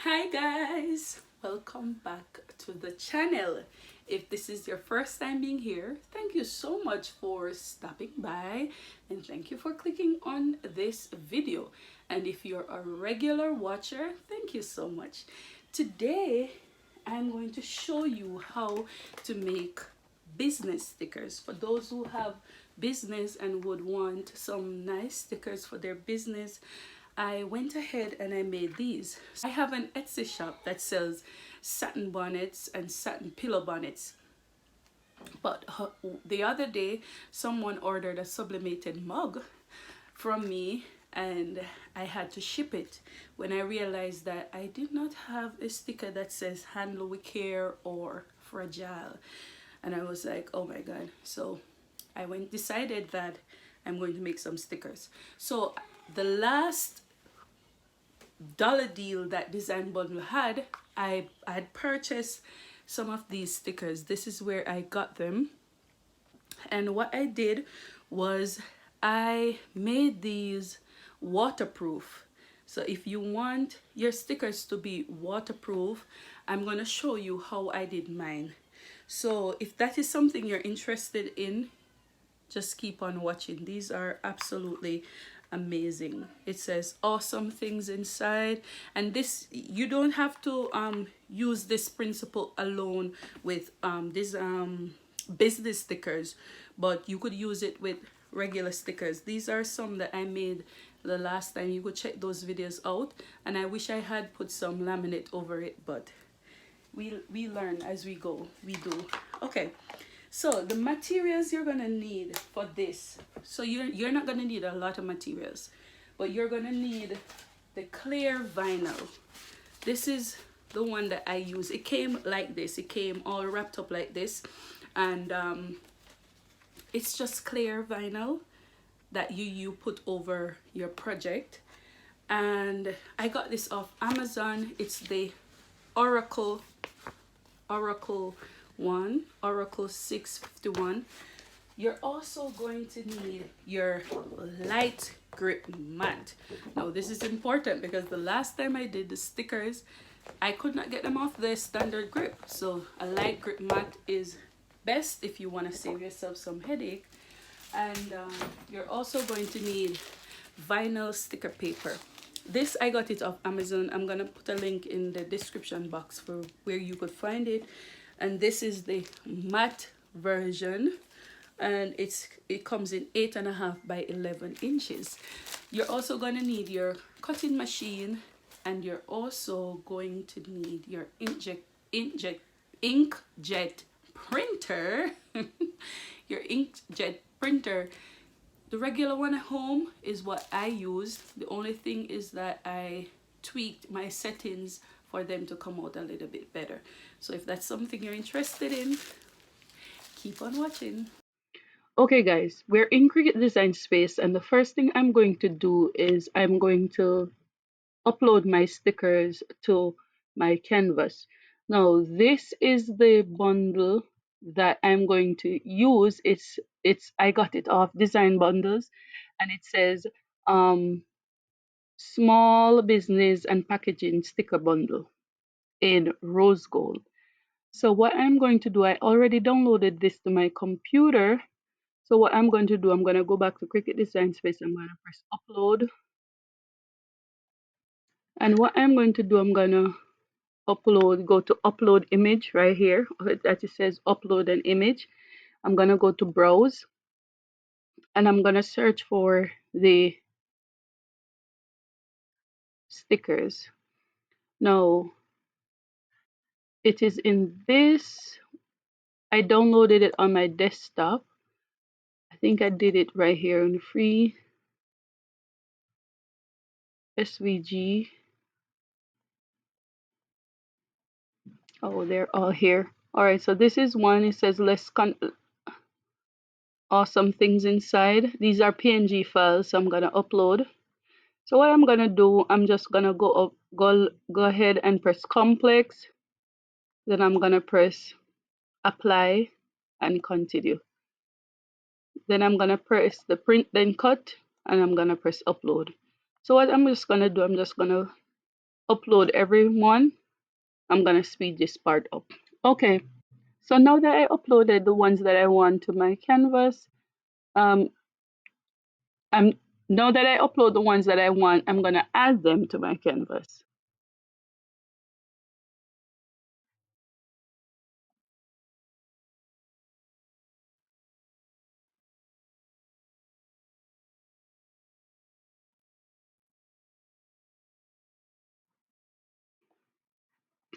Hi guys, welcome back to the channel. If this is your first time being here, thank you so much for stopping by and thank you for clicking on this video. And if you're a regular watcher, thank you so much. Today I'm going to show you how to make business stickers for those who have business and would want some nice stickers for their business. I went ahead and I made these. I have an Etsy shop that sells satin bonnets and satin pillow bonnets. But the other day, someone ordered a sublimated mug from me and I had to ship it when I realized that I did not have a sticker that says handle with care or fragile. And I was like, oh my God. So I decided that I'm going to make some stickers. So the last dollar deal that Design Bundle had, I had purchased some of these stickers. This is where I got them. And what I did was I made these waterproof. So if you want your stickers to be waterproof, I'm going to show you how I did mine. So if that is something you're interested in, just keep on watching. These are absolutely amazing. It says awesome things inside, and this, you don't have to use this principle alone with these business stickers, but you could use it with regular stickers. These are some that I made the last time. You could check those videos out, and I wish I had put some laminate over it, but we learn as we go. We do. Okay, so the materials you're gonna need for this, so you're not gonna need a lot of materials, but you're gonna need the clear vinyl. This is the one that I use. It came like this. It came all wrapped up like this, and it's just clear vinyl that you put over your project. And I got this off Amazon. It's the Oracle one, Oracle 651. You're also going to need your light grip mat. Now this is important because the last time I did the stickers, I could not get them off the standard grip. So a light grip mat is best if you want to save yourself some headache. And you're also going to need vinyl sticker paper. This, I got it off Amazon. I'm gonna put a link in the description box for where you could find it. And this is the matte version, and it comes in 8.5 by 11 inches. You're also gonna need your cutting machine, and you're also going to need your inkjet printer. Your inkjet printer. The regular one at home is what I used. The only thing is that I tweaked my settings for them to come out a little bit better. So if that's something you're interested in, keep on watching. Okay guys, we're in Cricut Design Space, and the first thing I'm going to do is I'm going to upload my stickers to my canvas. Now this is the bundle that I'm going to use. It's I got it off Design Bundles, and it says small business and packaging sticker bundle in rose gold. So what I'm going to do, I already downloaded this to my computer. So what I'm going to do, I'm going to go back to Cricut Design Space. I'm going to press upload. And what I'm going to do, I'm going to go to upload image right here that it says upload an image. I'm going to go to browse, and I'm going to search for the stickers. Now it is in this. I downloaded it on my desktop. I think I did it right here in free SVG. Oh, they're all here. All right, so this is one. It says awesome things inside. These are PNG files, so I'm gonna upload. So what I'm gonna do, I'm just gonna go ahead and press complex. Then I'm gonna press apply and continue. Then I'm gonna press the print then cut, and I'm gonna press upload. So what I'm just gonna do, I'm just gonna upload everyone. I'm gonna speed this part up. Okay, so now that I uploaded the ones that I want to my canvas, um, I'm now that I upload the ones that I want, I'm gonna add them to my canvas.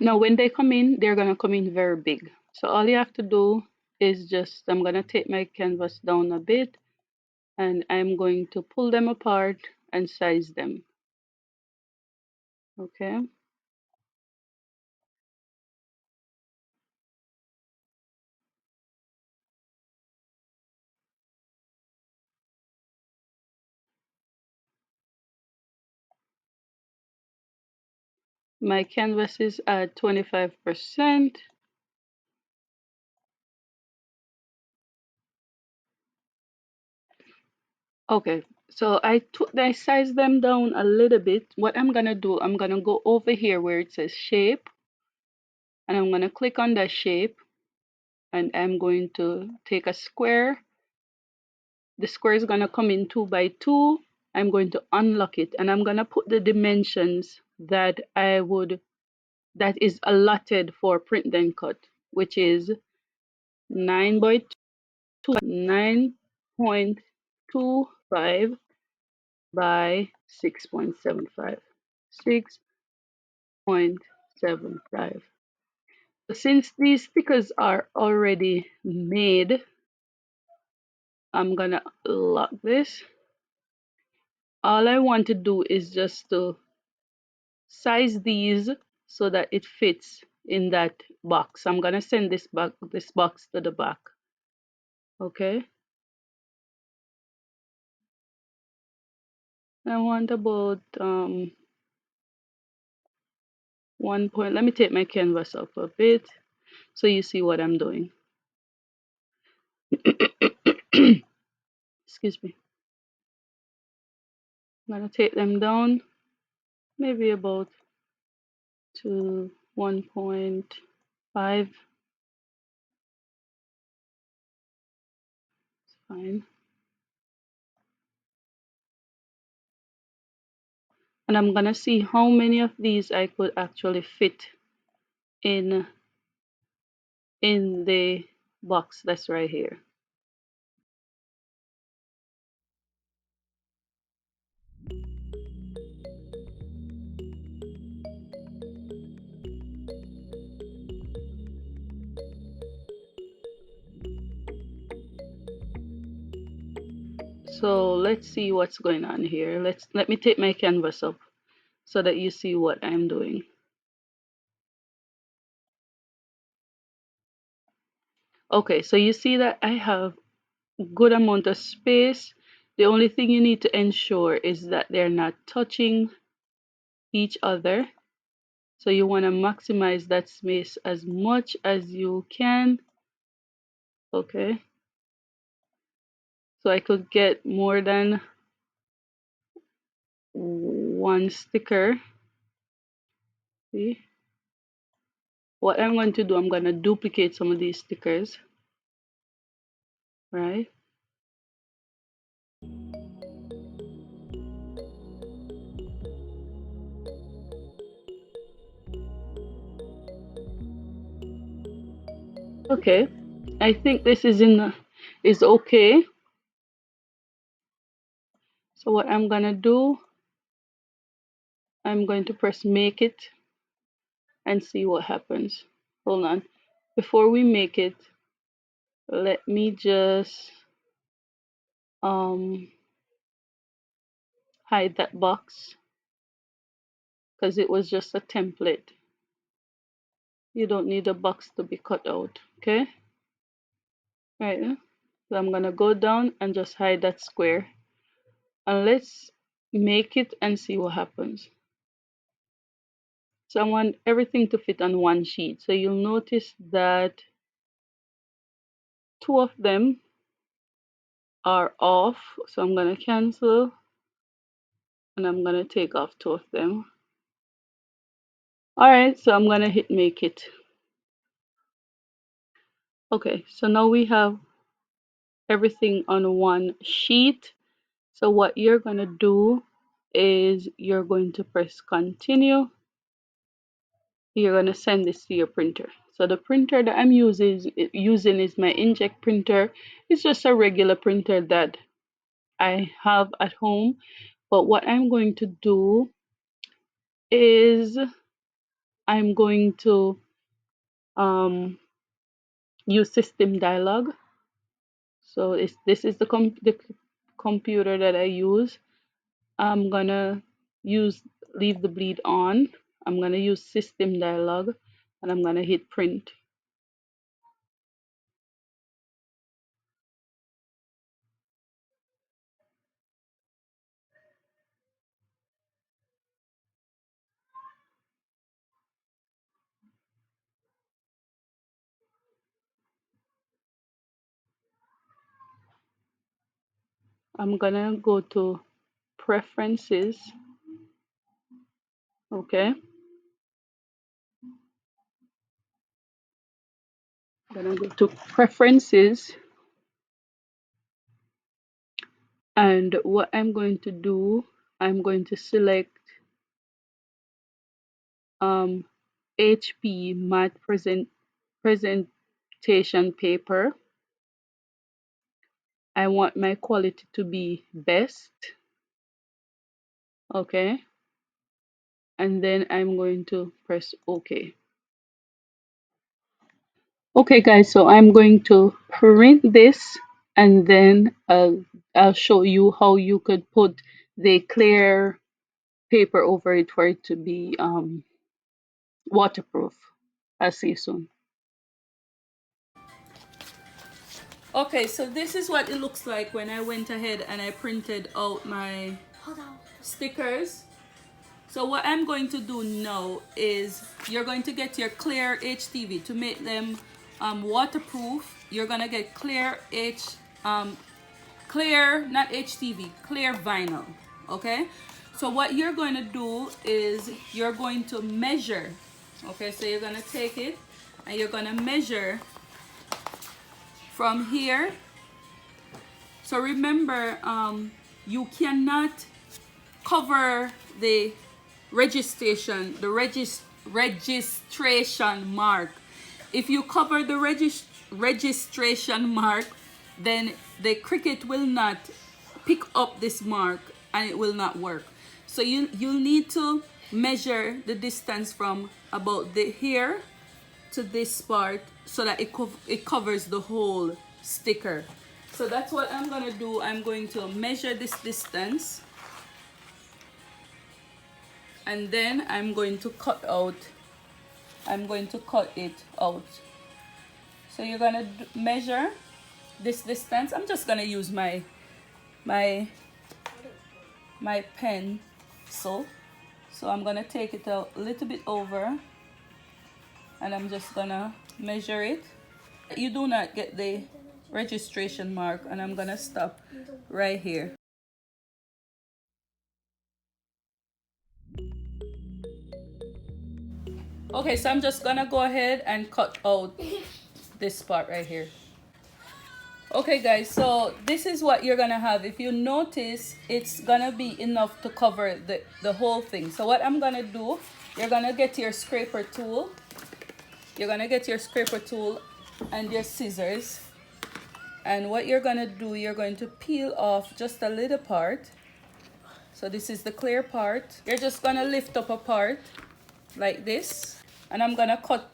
Now, when they come in, they're gonna come in very big. So all you have to do is just, I'm gonna take my canvas down a bit and I'm going to pull them apart and size them. Okay. My canvas is at 25%. Okay, so I sized them down a little bit. What I'm gonna do, I'm gonna go over here where it says shape, and I'm gonna click on that shape, and I'm going to take a square. The square is gonna come in 2 by 2. I'm going to unlock it, and I'm gonna put the dimensions that is allotted for print then cut, which is 9 by 2, 9.25 by 6.75. 6.75. Since these stickers are already made, I'm gonna lock this. All I want to do is just to size these so that it fits in that box. I'm gonna send this box to the back. Okay. I want about 1 point. Let me take my canvas up a bit so you see what I'm doing. Excuse me. I'm gonna take them down maybe about to 1.5. It's fine. And I'm gonna see how many of these I could actually fit in the box that's right here. So let's see what's going on here. Let me take my canvas up so that you see what I'm doing. Okay, so you see that I have good amount of space. The only thing you need to ensure is that they're not touching each other. So you want to maximize that space as much as you can. Okay. So I could get more than one sticker. See? What I'm going to do, I'm going to duplicate some of these stickers, right? Okay. I think this is okay. So what I'm going to do, I'm going to press make it and see what happens. Hold on. Before we make it, let me just um hide that box because it was just a template. You don't need a box to be cut out, okay? Right. So I'm gonna go down and just hide that square. And let's make it and see what happens. So I want everything to fit on one sheet. So you'll notice that two of them are off. So I'm gonna cancel and I'm gonna take off two of them. Alright, so I'm gonna hit make it. Okay, so now we have everything on one sheet. So what you're gonna do is you're going to press continue. You're gonna send this to your printer. So the printer that I'm using is my inkjet printer. It's just a regular printer that I have at home. But what I'm going to do is I'm going to use system dialog. So this is the computer that I use. I'm gonna use leave the bleed on. I'm gonna use system dialog and I'm gonna hit print. I'm gonna go to preferences. Okay. I'm gonna go to preferences, and what I'm going to do, I'm going to select HP matte presentation paper. I want my quality to be best. Okay. And then I'm going to press OK. Okay guys, so I'm going to print this and then I'll show you how you could put the clear paper over it for it to be waterproof. I'll see you soon. Okay, so this is what it looks like when I went ahead and I printed out my stickers. So what I'm going to do now is you're going to get your clear HTV to make them waterproof. You're gonna get clear, not HTV, clear vinyl. Okay. So what you're going to do is you're going to measure. Okay. So you're gonna take it and you're gonna measure from here. So remember, you cannot cover the registration mark. If you cover the registration mark, then the Cricut will not pick up this mark and it will not work. So you'll need to measure the distance from about the here to this part so that it covers the whole sticker. So that's what I'm gonna do. I'm going to measure this distance and then I'm going to cut it out. So you're gonna measure this distance. I'm just gonna use my pen. So I'm gonna take it a little bit over and I'm just gonna measure it. You do not get the registration mark, and I'm gonna stop right here. Okay, so I'm just gonna go ahead and cut out this part right here. Okay guys, so this is what you're gonna have. If you notice, it's gonna be enough to cover the whole thing. So what I'm gonna do, you're gonna get your scraper tool. You're gonna get your scraper tool and your scissors. And what you're gonna do, you're going to peel off just a little part. So this is the clear part. You're just gonna lift up a part like this. And I'm gonna cut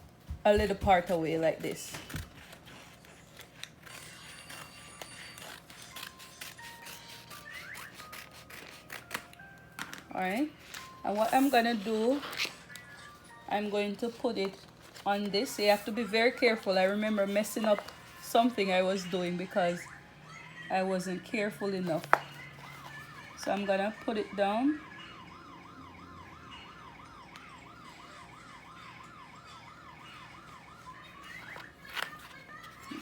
a little part away like this. Alright, and what I'm gonna do, I'm going to put it on this. You have to be very careful. I remember messing up something I was doing because I wasn't careful enough. So I'm gonna put it down.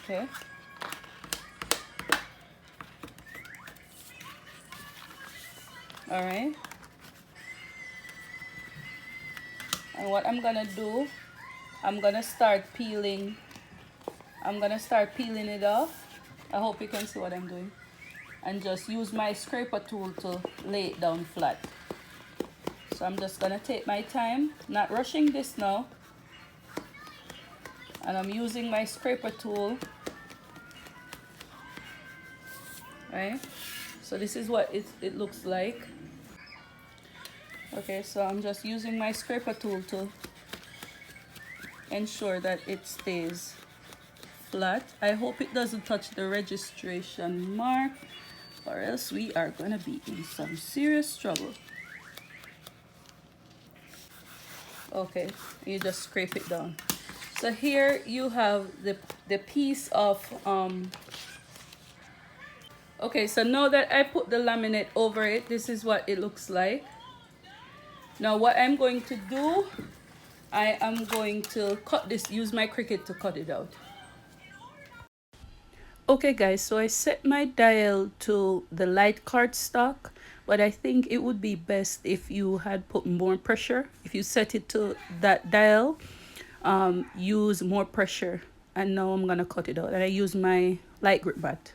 Okay. Alright. And what I'm gonna do, I'm gonna start peeling it off. I hope you can see what I'm doing. And just use my scraper tool to lay it down flat. So I'm just gonna take my time, not rushing this now. And I'm using my scraper tool. Right? So this is what it looks like. Okay, so I'm just using my scraper tool to ensure that it stays flat. I hope it doesn't touch the registration mark, or else we are gonna be in some serious trouble. Okay, you just scrape it down. So here you have the piece of okay, so now that I put the laminate over it, this is what it looks like. Now what I'm going to do, I am going to cut this, use my Cricut to cut it out. Okay guys, so I set my dial to the light cardstock, but I think it would be best if you had put more pressure. If you set it to that dial, use more pressure. And now I'm gonna cut it out, and I use my light grip bat.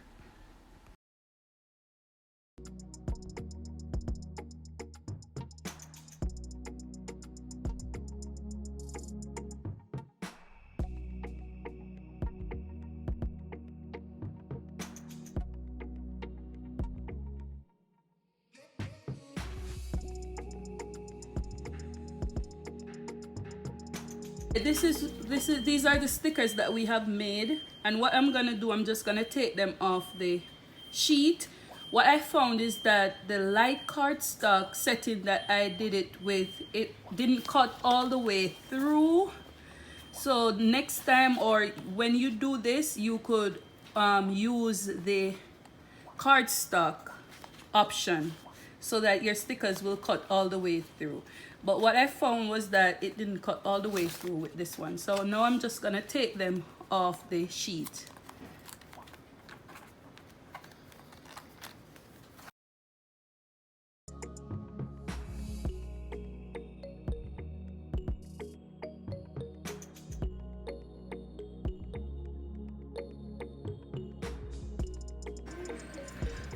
These are the stickers that we have made, and what I'm gonna do, I'm just gonna take them off the sheet. What I found is that the light cardstock setting that I did it with, it didn't cut all the way through. So next time, or when you do this, you could use the cardstock option so that your stickers will cut all the way through. But what I found was that it didn't cut all the way through with this one. So now I'm just gonna take them off the sheet.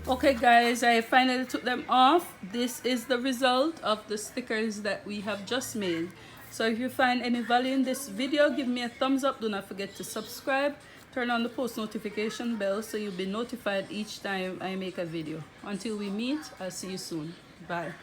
Okay guys, I finally took them off. This is the result of the stickers that we have just made. So if you find any value in this video, give me a thumbs up. Do not forget to subscribe. Turn on the post notification bell so you'll be notified each time I make a video. Until we meet, I'll see you soon. Bye.